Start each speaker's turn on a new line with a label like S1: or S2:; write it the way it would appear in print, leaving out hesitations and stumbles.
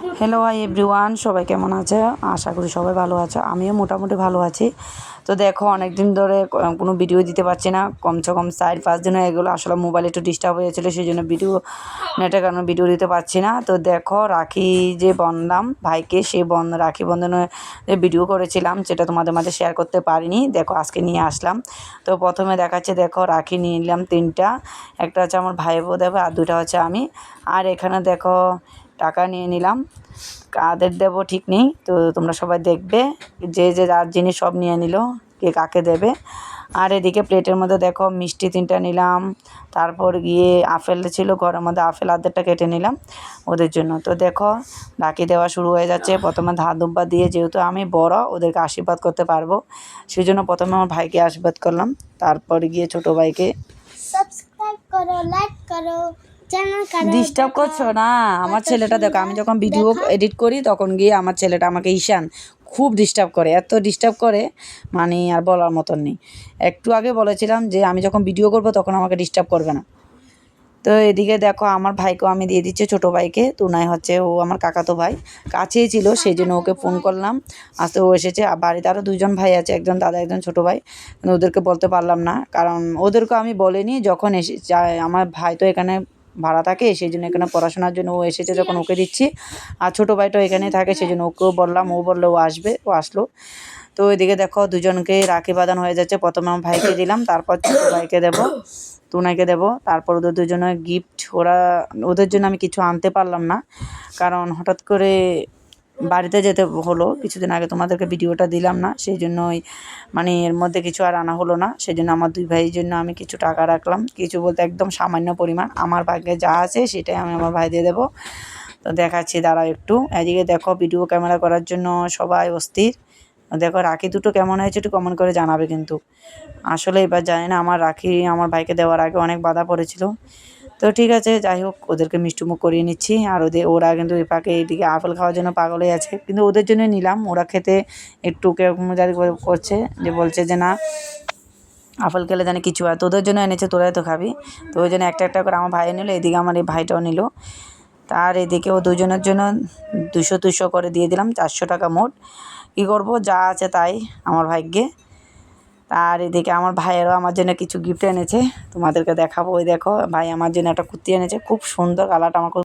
S1: Hello hi everyone, সবাই কেমন আছে? আশা করি সবাই ভালো আছে। আমিও মোটামুটি ভালো আছি। তো দেখো, অনেক দিন ধরে কোনো ভিডিও দিতে পারছি না। কমসে কম 4-5 দিন হয়ে গেলো। আসলে মোবাইল একটু ডিস্টার্ব হয়েছিলো, সেই জন্য নেটের কারণে ভিডিও দিতে পারছি না। তো দেখো, রাখি যে বন্ধলাম ভাইকে, সেই রাখি বন্ধনের ভিডিও করেছিলাম, যেটা তোমাদের মাঝে শেয়ার করতে পারিনি। দেখো, আজকে নিয়ে আসলাম। তো প্রথমে দেখাচ্ছে, দেখো রাখি নিয়ে নিলাম 3টা। একটা হচ্ছে আমার ভাই বোন দেবে, আর 2টা হচ্ছে আমি। আর এখানে দেখো টাকা নিয়ে নিলাম, কাদের দেবো ঠিক নেই। তো তোমরা সবাই দেখবে, যে যার জিনিস সব নিয়ে নিল, কে কাকে দেবে। আর এদিকে প্লেটের মধ্যে দেখো মিষ্টি 3টা নিলাম। তারপর গিয়ে আপেল ছিল ঘরের মধ্যে, আপেল আধেকটা কেটে নিলাম ওদের জন্য। তো দেখো, রাখি দেওয়া শুরু হয়ে যাচ্ছে। প্রথমে ধার দুব্বা দিয়ে, যেহেতু আমি বড়, ওদেরকে আশীর্বাদ করতে পারবো, সেই জন্য প্রথমে আমার ভাইকে আশীর্বাদ করলাম, তারপর গিয়ে ছোটো ভাইকে।
S2: সাবস্ক্রাইব করো, লাইক করো,
S1: ডিস্টার্ব করছো না? আমার ছেলেটা দেখো, আমি যখন ভিডিও এডিট করি তখন গিয়ে আমার ছেলেটা আমাকে ঈশান খুব ডিস্টার্ব করে, এত ডিস্টার্ব করে মানে আর বলার মতন নেই। একটু আগে বলেছিলাম যে আমি যখন ভিডিও করব তখন আমাকে ডিস্টার্ব করবে না। তো এদিকে দেখো, আমার ভাইকেও আমি দিয়ে দিচ্ছি, ছোটো ভাইকে। তুনাই হচ্ছে ও আমার কাকাতো ভাই, কাছেই ছিল, সেই জন্য ওকে ফোন করলাম, আসতে ও এসেছে। আর বাড়িতে আরও 2জন ভাই আছে, একজন দাদা একজন ছোটো ভাই, কিন্তু ওদেরকে বলতে পারলাম না, কারণ ওদেরকে আমি বলিনি। যখন এসে যায় আমার ভাই তো এখানে ভাড়া থাকে, সেই জন্য এখানে পড়াশোনার জন্য ও এসেছে, যখন ওকে দিচ্ছি। আর ছোটো ভাইটাও এখানেই থাকে, সেই জন্য ওকেও বললাম, ও বললো ও আসবে, ও আসলো। তো এদিকে দেখো, 2জনকে রাখি বাঁধানো হয়ে যাচ্ছে। প্রথমে আমার ভাইকে দিলাম, তারপর ছোটো ভাইকে দেবো, তুনাইকে দেবো, তারপর ওদের 2জনের গিফট। ওদের জন্য আমি কিছু আনতে পারলাম না, কারণ হঠাৎ করে বাড়িতে যেতে হলো। কিছুদিন আগে তোমাদেরকে ভিডিওটা দিলাম না, সেই জন্যই মানে এর মধ্যে কিছু আর আনা হলো না। সেই জন্য আমার 2 ভাইয়ের জন্য আমি কিছু টাকা রাখলাম, কিছু বলতে একদম সামান্য পরিমাণ। আমার ভাগ্যে যা আছে সেটাই আমি আমার ভাই দিয়ে দেবো। তো দেখাচ্ছি, দাঁড়াও একটু। এদিকে দেখো, ভিডিও ক্যামেরা করার জন্য সবাই অস্থির। দেখো, রাখি দুটো কেমন হয়েছে একটু কমেন্ট করে জানাবে কিন্তু। আসলে এবার জানি না, আমার রাখি আমার ভাইকে দেওয়ার আগে অনেক বাধা পড়েছিল। তো ঠিক আছে, যাই হোক, ওদেরকে মিষ্টিমুখ করিয়ে নিচ্ছি। আর ওরা কিন্তু এই পাকে এইদিকে আপেল খাওয়ার জন্য পাগল হয়ে আছে, কিন্তু ওদের জন্যই নিলাম। ওরা খেতে একটু কেরকম জানি করছে, যে বলছে যে না, আপেল খেলে জানি কিছু হয়। তো ওদের জন্য এনেছে, তোরাই তো খাবি। তো ওই জন্য একটা একটা করে আমার ভাই নিল, এদিকে আমার এই ভাইটাও নিল। তার এদিকে ও 2জনের জন্য 200 করে দিয়ে দিলাম, 400 টাকা মোট। কী করবো, যা আছে তাই আমার ভাগ্যে। আর এদিকে আমার ভাইয়েরও আমার জন্য কিছু গিফট এনেছে, তোমাদেরকে দেখাবো। ওই দেখো, ভাই আমার জন্য একটা কুর্তি এনেছে, খুব সুন্দর, কালারটা আমার খুব